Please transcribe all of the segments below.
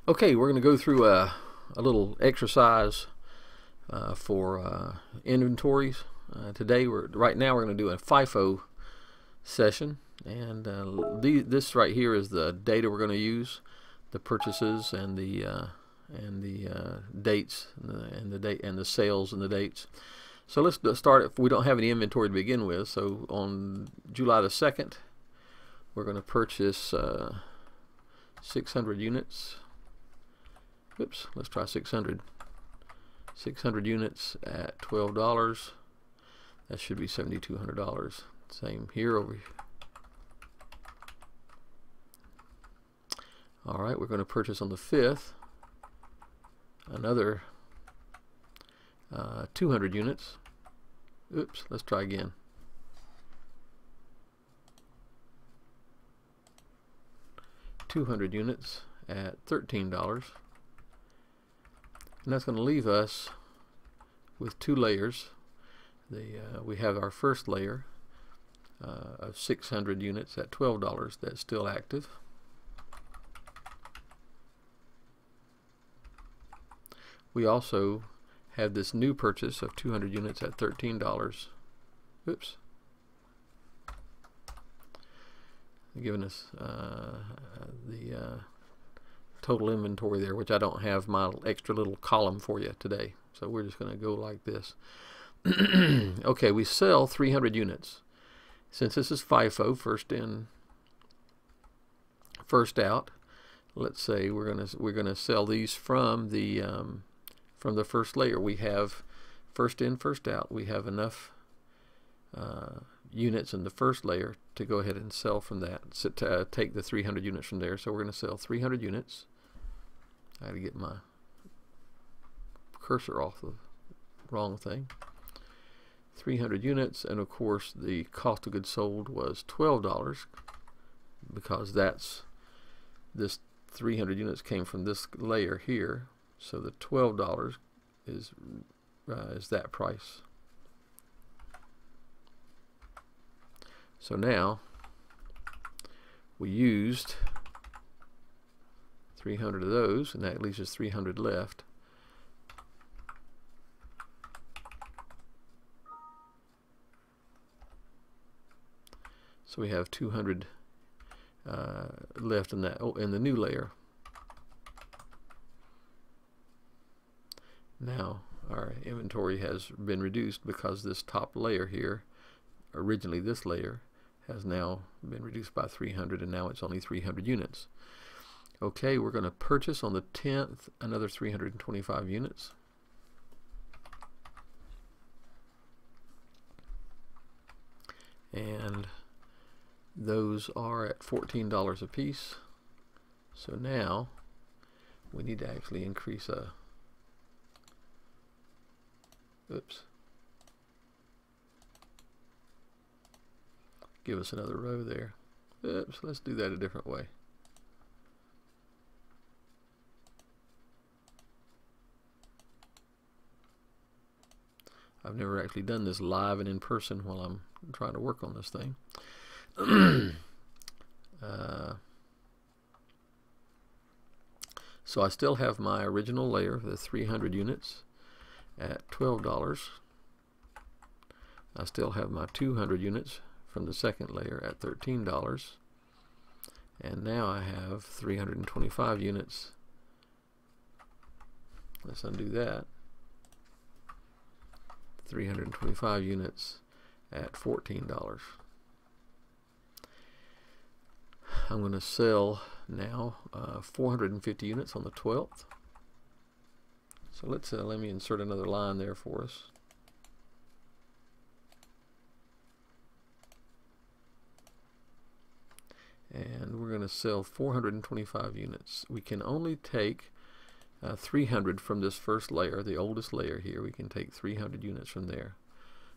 Okay, we're going to go through a little exercise for inventories. Today, right now, we're going to do a FIFO session, and this right here is the data we're going to use, the purchases and the dates and the sales and the dates. So let's start. If we don't have any inventory to begin with, so on July the 2nd, we're going to purchase 600 units. Oops, let's try 600. 600 units at $12. That should be $7,200. Same here over here. All right, we're going to purchase on the 5th another 200 units. Oops, let's try again. $200 units at $13. And that's going to leave us with two layers. We have our first layer of 600 units at $12 that's still active. We also have this new purchase of 200 units at $13. Oops. Giving us the total inventory there, which I don't have my extra little column for you today. So we're just going to go like this. Okay, we sell 300 units. Since this is FIFO, first in, first out, let's say we're gonna sell these from the first layer. We have first in, first out. We have enough units in the first layer to go ahead and sell from that. So to take the 300 units from there. So we're going to sell 300 units. I had to get my cursor off the wrong thing. 300 units, and of course the cost of goods sold was $12 because this 300 units came from this layer here. So the $12 is that price. So now we used 300 of those, and that leaves us 300 left. So we have 200 left in the new layer. Now our inventory has been reduced because this top layer here, originally this layer, has now been reduced by 300, and now it's only 300 units. Okay, we're going to purchase on the 10th another 325 units. And those are at $14 a piece. So now we need to actually increase oops. Give us another row there. Oops, let's do that a different way. I've never actually done this live and in person while I'm trying to work on this thing. So I still have my original layer, the 300 units at $12. I still have my 200 units from the second layer at $13. And now I have 325 units. Let's undo that. 325 units at $14. I'm going to sell now 450 units on the 12th. So let me insert another line there for us. And we're going to sell 425 units. We can only take 300 from this first layer, the oldest layer here. We can take 300 units from there.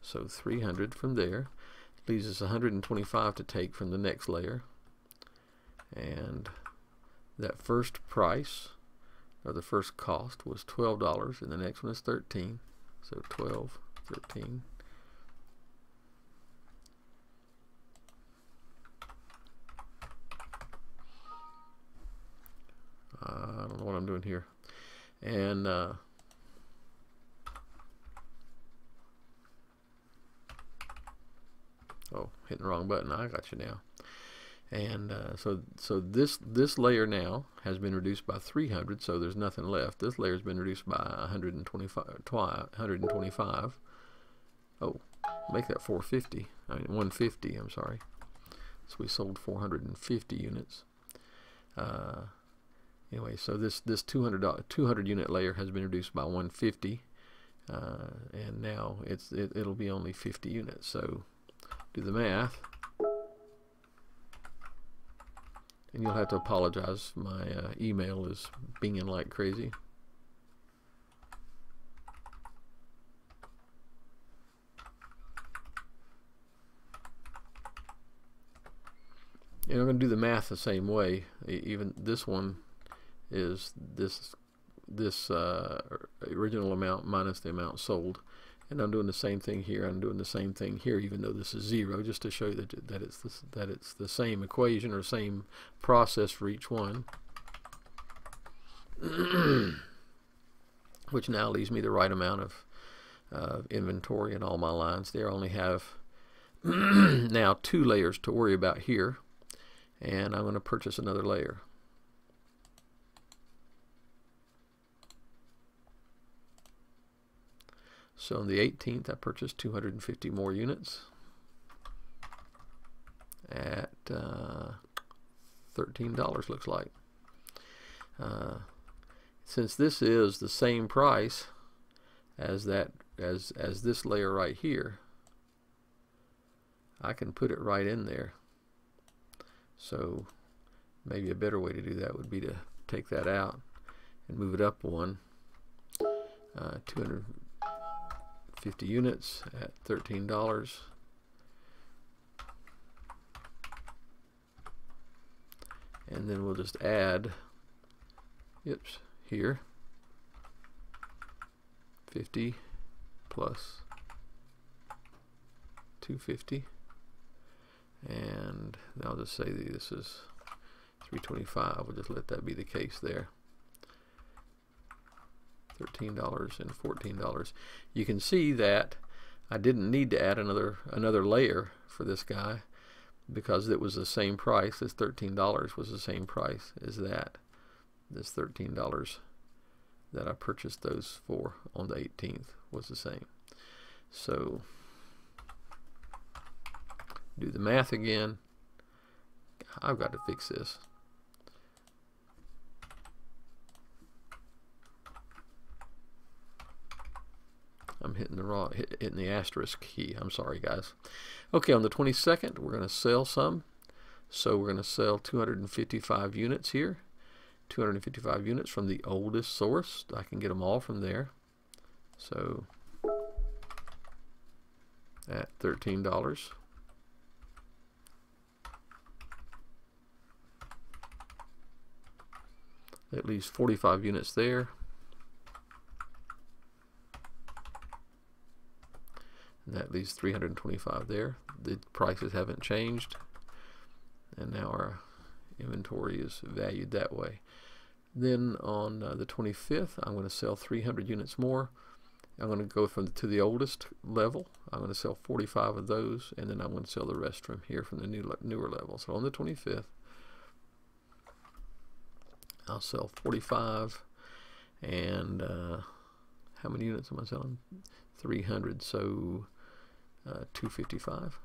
So 300 from there leaves us 125 to take from the next layer. And that first price, or the first cost, was $12, and the next one is 13. So 12, 13. I don't know what I'm I'm doing here. And oh, hitting the wrong button. I got you now. And so this layer now has been reduced by 300, so there's nothing left. This layer has been reduced by 125. Oh, make that 450. I mean 150. I'm sorry. So we sold 450 units. Anyway, so this 200 unit layer has been reduced by 150, and now it'll be only 50 units. So do the math. And you'll have to apologize. My email is binging like crazy. And I'm going to do the math the same way. Even this one is this original amount minus the amount sold. And I'm doing the same thing here. I'm doing the same thing here, even though this is 0, just to show you that it's the same equation or same process for each one. Which now leaves me the right amount of inventory in all my lines there. I only have now 2 layers to worry about here, and I'm going to purchase another layer. So on the 18th, I purchased 250 more units at $13, looks like. Since this is the same price as this layer right here, I can put it right in there. So maybe a better way to do that would be to take that out and move it up one. 250 units at $13. And then we'll just add, here, 50 plus 250. And I'll just say that this is 325. We'll just let that be the case there. $13 and $14. You can see that I didn't need to add another layer for this guy because it was the same price. This $13 was the same price as that. This $13 that I purchased those for on the 18th was the same. So do the math again. I've got to fix this. I'm hitting the asterisk key. I'm sorry, guys. Okay, on the 22nd, we're going to sell some. So we're going to sell 255 units here. 255 units from the oldest source. I can get them all from there. So at $13. At least 45 units there. And that leaves 325 there. The prices haven't changed, and now our inventory is valued that way. Then on the 25th, I'm going to sell 300 units more. I'm going to go to the oldest level. I'm going to sell 45 of those, and then I'm going to sell the rest from here from the newer level. So on the 25th, I'll sell 45, and how many units am I selling? 300. So 255.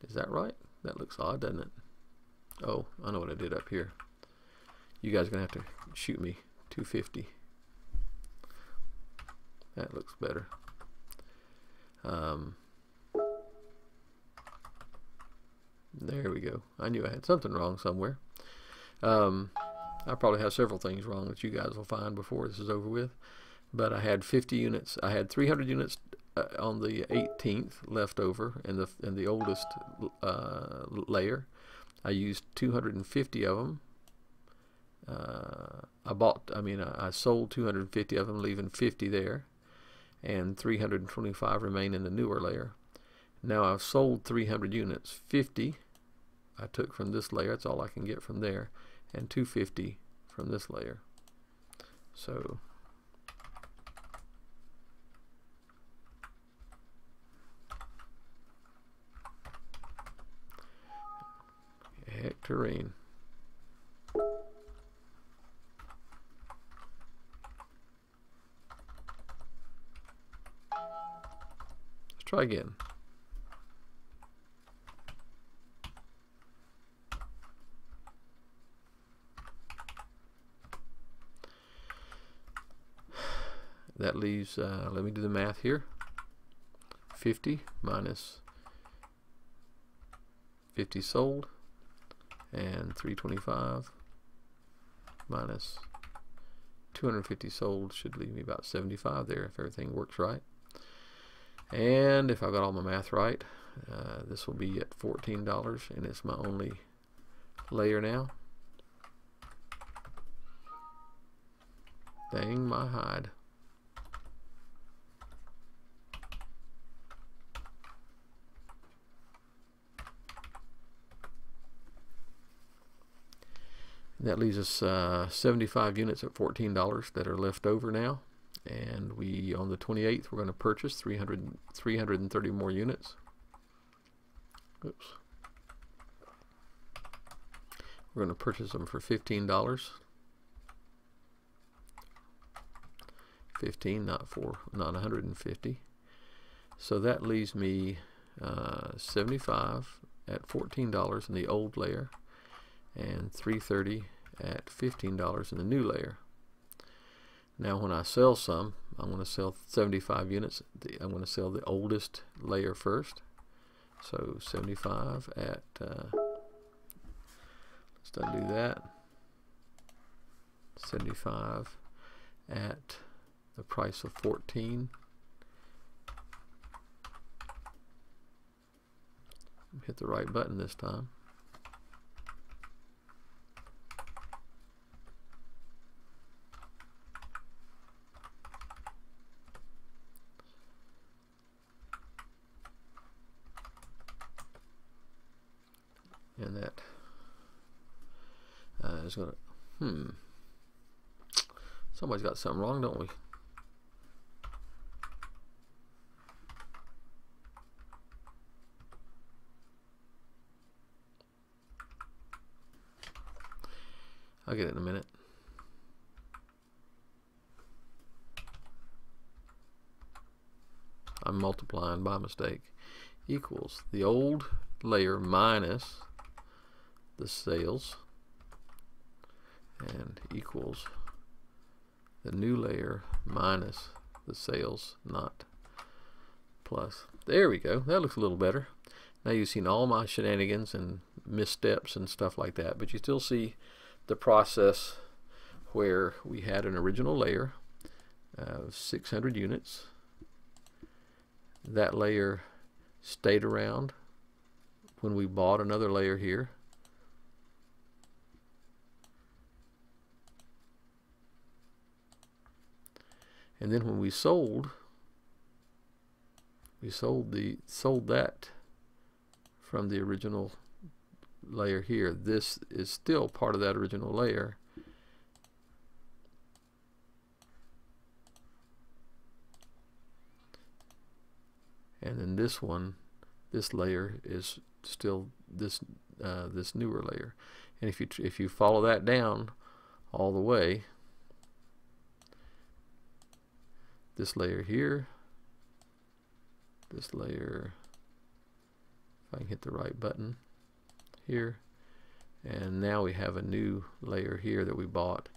Is that right? That looks odd, doesn't it? Oh, I know what I did up here. You guys are gonna have to shoot me. 250. That looks better. There we go. I knew I had something wrong somewhere. I probably have several things wrong that you guys will find before this is over with. But I had 50 units. I had 300 units on the 18th left over in the oldest layer. I used 250 of them. I sold 250 of them, leaving 50 there, and 325 remain in the newer layer. Now I've sold 300 units. 50 I took from this layer. That's all I can get from there, and 250 from this layer. So hectarine. Let's try again. That leaves, let me do the math here. 50 minus 50 sold, and 325 minus 250 sold should leave me about 75 there if everything works right. And if I've got all my math right, this will be at $14, and it's my only layer now. Dang my hide. That leaves us 75 units at $14 that are left over now, and we on the 28th we're going to purchase 330 more units. Oops. We're going to purchase them for $15. 15, not 150. So that leaves me 75 at $14 in the old layer, and 330 at $15 in the new layer. Now when I sell some, I'm going to sell 75 units. I'm going to sell the oldest layer first. So 75 at, let's undo that, 75 at the price of 14. Hit the right button this time. And that is going to, somebody's got something wrong, don't we? I'll get it in a minute. I'm multiplying by mistake. Equals the old layer minus the sales, and equals the new layer minus the sales, not plus. There we go. That looks a little better. Now you've seen all my shenanigans and missteps and stuff like that, but you still see the process where we had an original layer of 600 units. That layer stayed around when we bought another layer here. And then when we sold that from the original layer here. This is still part of that original layer. And then this one, this layer is still this this newer layer. And if you follow that down all the way, this layer here, this layer, if I can hit the right button here, and now we have a new layer here that we bought.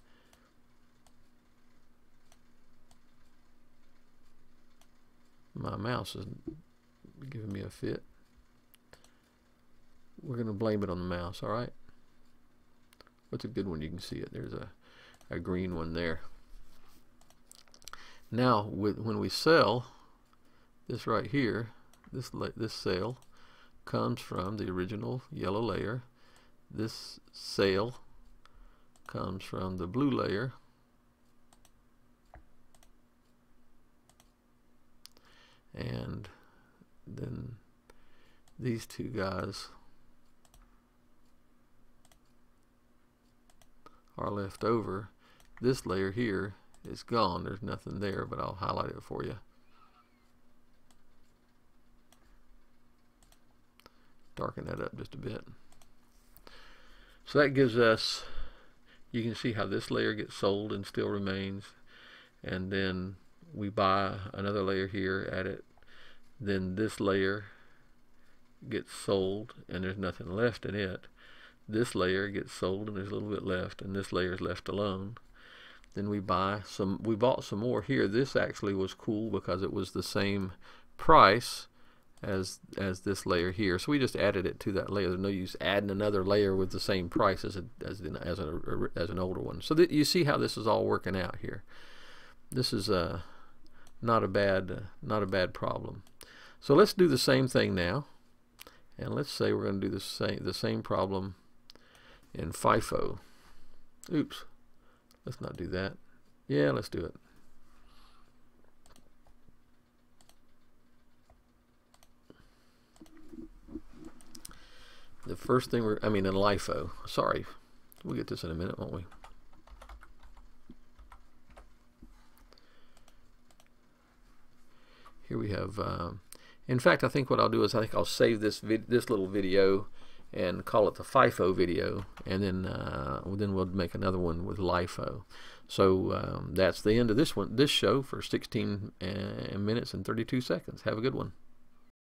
My mouse is giving me a fit. We're going to blame it on the mouse, alright? What's a good one? You can see it. There's a green one there. Now, when we sell this right here, this sale comes from the original yellow layer. This sale comes from the blue layer. And then these two guys are left over. This layer here it's gone. There's nothing there, but I'll highlight it for you. Darken that up just a bit. So that gives us, you can see how this layer gets sold and still remains, and then we buy another layer here, add it, then this layer gets sold and there's nothing left in it. This layer gets sold and there's a little bit left, and this layer is left alone. Then we bought some more here. This actually was cool because it was the same price as this layer here, so we just added it to that layer. There's no use adding another layer with the same price as an older one. So you see how this is all working out here. This is not a bad problem. So let's do the same thing now, and let's say we're going to do the same problem in FIFO. Oops, let's not do that. Yeah, let's do it. The first thing in LIFO, sorry, we'll get this in a minute, won't we? Here we have, in fact, I think what I'll do is I think I'll save this little video and call it the FIFO video, and then we'll make another one with LIFO. So that's the end of this show for 16 minutes and 32 seconds. Have a good one.